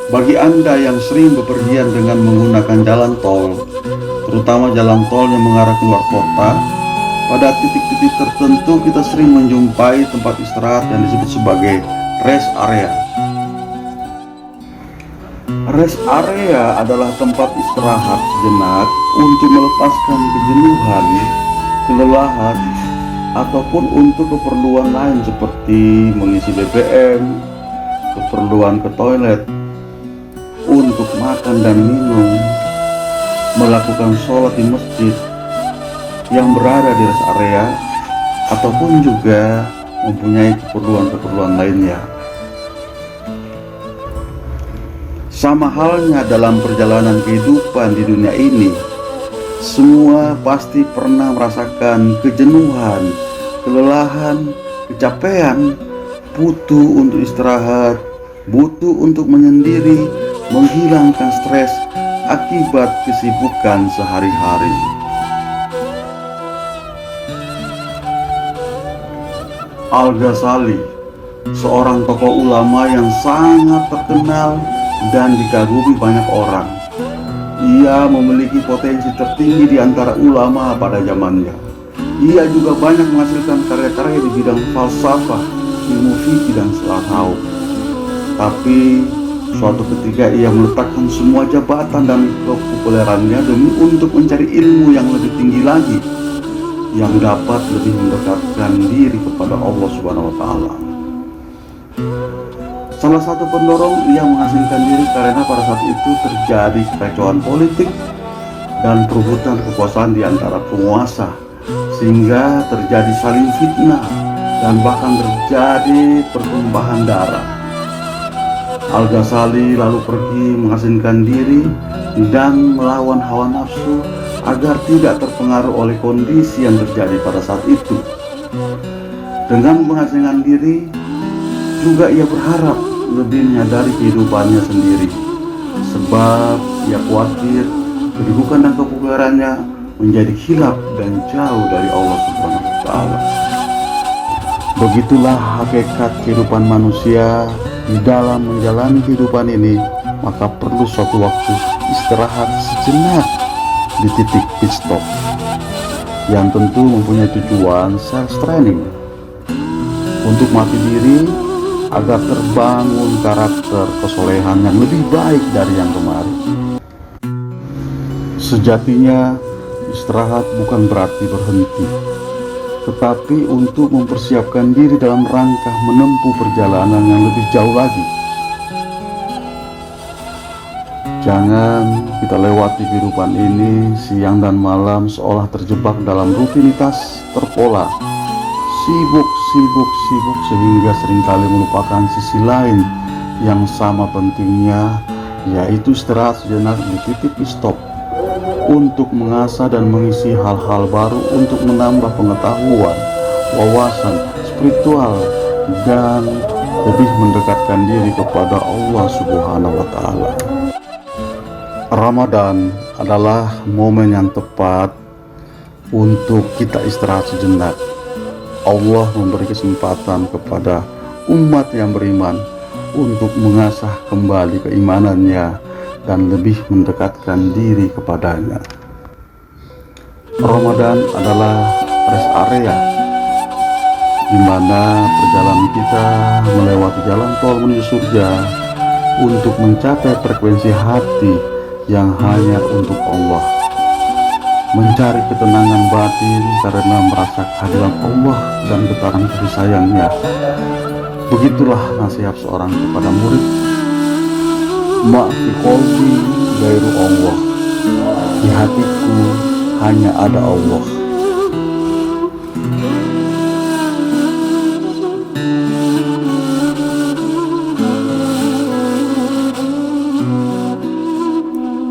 Bagi Anda yang sering bepergian dengan menggunakan jalan tol, terutama jalan tol yang mengarah keluar kota, pada titik-titik tertentu kita sering menjumpai tempat istirahat yang disebut sebagai rest area. Rest area adalah tempat istirahat sejenak untuk melepaskan kejenuhan, kelelahan, ataupun untuk keperluan lain seperti mengisi BBM, keperluan ke toilet, untuk makan dan minum, melakukan sholat di masjid yang berada di rest area, ataupun juga mempunyai keperluan-keperluan lainnya. Sama halnya dalam perjalanan kehidupan di dunia ini, semua pasti pernah merasakan kejenuhan, kelelahan, kecapean, butuh untuk istirahat, butuh untuk menyendiri, menghilangkan stres akibat kesibukan sehari-hari. Al-Ghazali, seorang tokoh ulama yang sangat terkenal dan dikagumi banyak orang. Ia memiliki potensi tertinggi di antara ulama pada zamannya. Ia juga banyak menghasilkan karya-karya di bidang falsafah, ilmu fikih dan tasawuf. Tapi suatu ketika ia meletakkan semua jabatan dan kepopulerannya demi untuk mencari ilmu yang lebih tinggi lagi, yang dapat lebih mendekatkan diri kepada Allah Subhanahu wa Ta'ala. Salah satu pendorong ia menghasilkan diri karena pada saat itu terjadi kekacauan politik dan perebutan kekuasaan di antara penguasa, sehingga terjadi saling fitnah dan bahkan terjadi pertumpahan darah. Al-Ghazali lalu pergi mengasingkan diri dan melawan hawa nafsu agar tidak terpengaruh oleh kondisi yang terjadi pada saat itu. Dengan mengasingkan diri, juga ia berharap lebih menyadari kehidupannya sendiri, sebab ia khawatir kedudukan dan kepopulerannya menjadi hilaf dan jauh dari Allah Subhanahu wa Ta'ala. Begitulah hakikat kehidupan manusia. Di dalam menjalani kehidupan ini, maka perlu suatu waktu istirahat sejenak di titik pit stop yang tentu mempunyai tujuan self training untuk melatih diri agar terbangun karakter kesolehan yang lebih baik dari yang kemarin. Sejatinya istirahat bukan berarti berhenti, tetapi untuk mempersiapkan diri dalam rangka menempuh perjalanan yang lebih jauh lagi. Jangan kita lewati kehidupan ini siang dan malam seolah terjebak dalam rutinitas terpola, sibuk sehingga seringkali melupakan sisi lain yang sama pentingnya, yaitu istirahat sejenak di titik stop untuk mengasah dan mengisi hal-hal baru untuk menambah pengetahuan, wawasan spiritual, dan lebih mendekatkan diri kepada Allah Subhanahu wa Ta'ala. Ramadan adalah momen yang tepat untuk kita istirahat sejenak. Allah memberi kesempatan kepada umat yang beriman untuk mengasah kembali keimanannya dan lebih mendekatkan diri kepadanya. Ramadan adalah rest area di mana perjalanan kita melewati jalan tol menuju surga untuk mencapai frekuensi hati yang hanya untuk Allah, mencari ketenangan batin karena merasa kehadiran Allah dan getaran kasih sayangnya. Begitulah nasihat seorang kepada murid. Ma'fi qalbi gairu Allah, di hatiku hanya ada Allah.